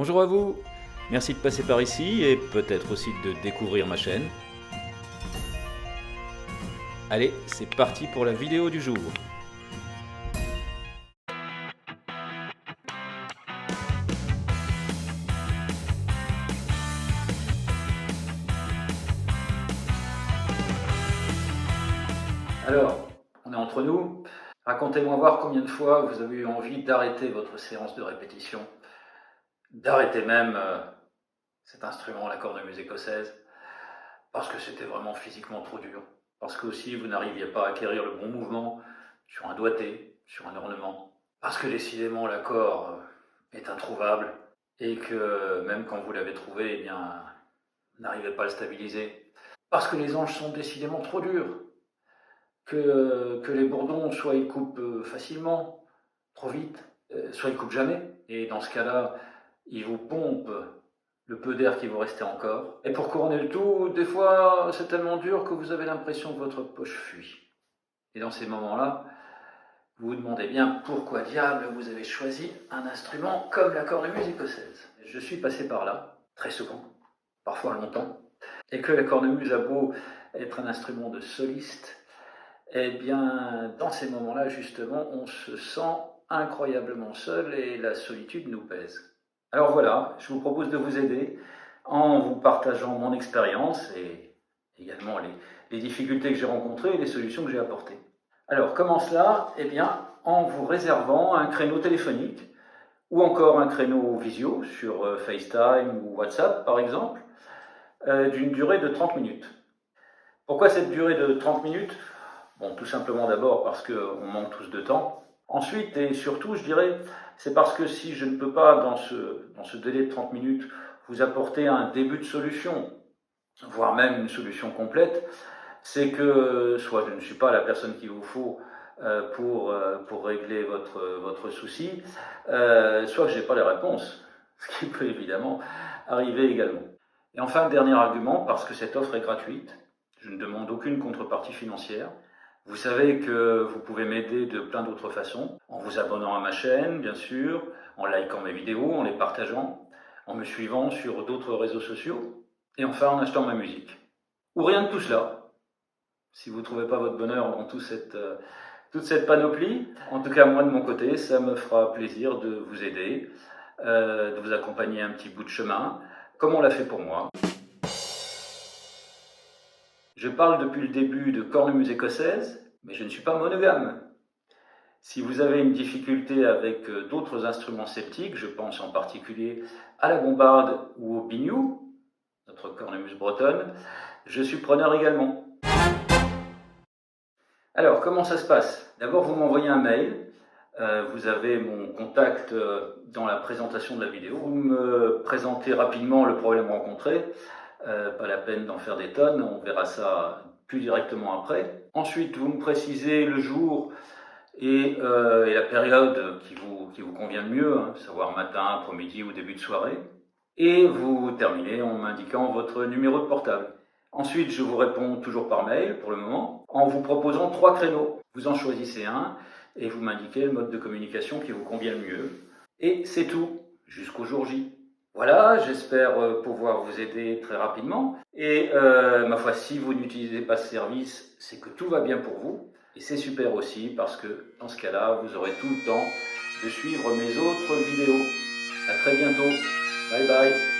Bonjour à vous, merci de passer par ici et peut-être aussi de découvrir ma chaîne. Allez, c'est parti pour la vidéo du jour. Alors, on est entre nous. Racontez-moi voir combien de fois vous avez eu envie d'arrêter votre séance de répétition, d'arrêter même cet instrument, la cornemuse écossaise, parce que c'était vraiment physiquement trop dur, parce que aussi vous n'arriviez pas à acquérir le bon mouvement sur un doigté, sur un ornement, parce que décidément l'accord est introuvable et que même quand vous l'avez trouvé, eh bien, vous n'arrivez pas à le stabiliser, parce que les anges sont décidément trop durs, que les bourdons, soit ils coupent facilement, trop vite, soit ils coupent jamais, et dans ce cas-là, ils vous pompent le peu d'air qui vous restait encore. Et pour couronner le tout, des fois, c'est tellement dur que vous avez l'impression que votre poche fuit. Et dans ces moments-là, vous vous demandez bien pourquoi diable vous avez choisi un instrument comme la cornemuse écossaise. Je suis passé par là, très souvent, parfois longtemps, et que la cornemuse a beau être un instrument de soliste, eh bien, dans ces moments-là, justement, on se sent incroyablement seul et la solitude nous pèse. Alors voilà, je vous propose de vous aider en vous partageant mon expérience et également les difficultés que j'ai rencontrées et les solutions que j'ai apportées. Alors, comment cela? Eh bien, en vous réservant un créneau téléphonique ou encore un créneau visio sur FaceTime ou WhatsApp, par exemple, d'une durée de 30 minutes. Pourquoi cette durée de 30 minutes? Bon, tout simplement d'abord parce qu'on manque tous de temps. Ensuite, et surtout, je dirais, c'est parce que si je ne peux pas, dans ce délai de 30 minutes, vous apporter un début de solution, voire même une solution complète, c'est que soit je ne suis pas la personne qu'il vous faut pour régler votre souci, soit que je n'ai pas les réponses, ce qui peut évidemment arriver également. Et enfin, dernier argument, parce que cette offre est gratuite, je ne demande aucune contrepartie financière. Vous savez que vous pouvez m'aider de plein d'autres façons, en vous abonnant à ma chaîne, bien sûr, en likant mes vidéos, en les partageant, en me suivant sur d'autres réseaux sociaux, et enfin en achetant ma musique. Ou rien de tout cela. Si vous ne trouvez pas votre bonheur dans toute cette panoplie, en tout cas moi de mon côté, ça me fera plaisir de vous aider, de vous accompagner un petit bout de chemin, comme on l'a fait pour moi. Je parle depuis le début de cornemuse écossaise, mais je ne suis pas monogame. Si vous avez une difficulté avec d'autres instruments celtiques, je pense en particulier à la bombarde ou au biniou, notre cornemuse bretonne, je suis preneur également. Alors, comment ça se passe? D'abord, vous m'envoyez un mail, vous avez mon contact dans la présentation de la vidéo, vous me présentez rapidement le problème rencontré, pas la peine d'en faire des tonnes, on verra ça plus directement après. Ensuite, vous me précisez le jour et la période qui vous convient le mieux, hein, savoir matin, après-midi ou début de soirée. Et vous terminez en m'indiquant votre numéro de portable. Ensuite, je vous réponds toujours par mail pour le moment, en vous proposant 3 créneaux. Vous en choisissez un et vous m'indiquez le mode de communication qui vous convient le mieux. Et c'est tout, jusqu'au jour J. Voilà, j'espère pouvoir vous aider très rapidement. Et ma foi, si vous n'utilisez pas ce service, c'est que tout va bien pour vous. Et c'est super aussi parce que dans ce cas-là, vous aurez tout le temps de suivre mes autres vidéos. A très bientôt. Bye bye.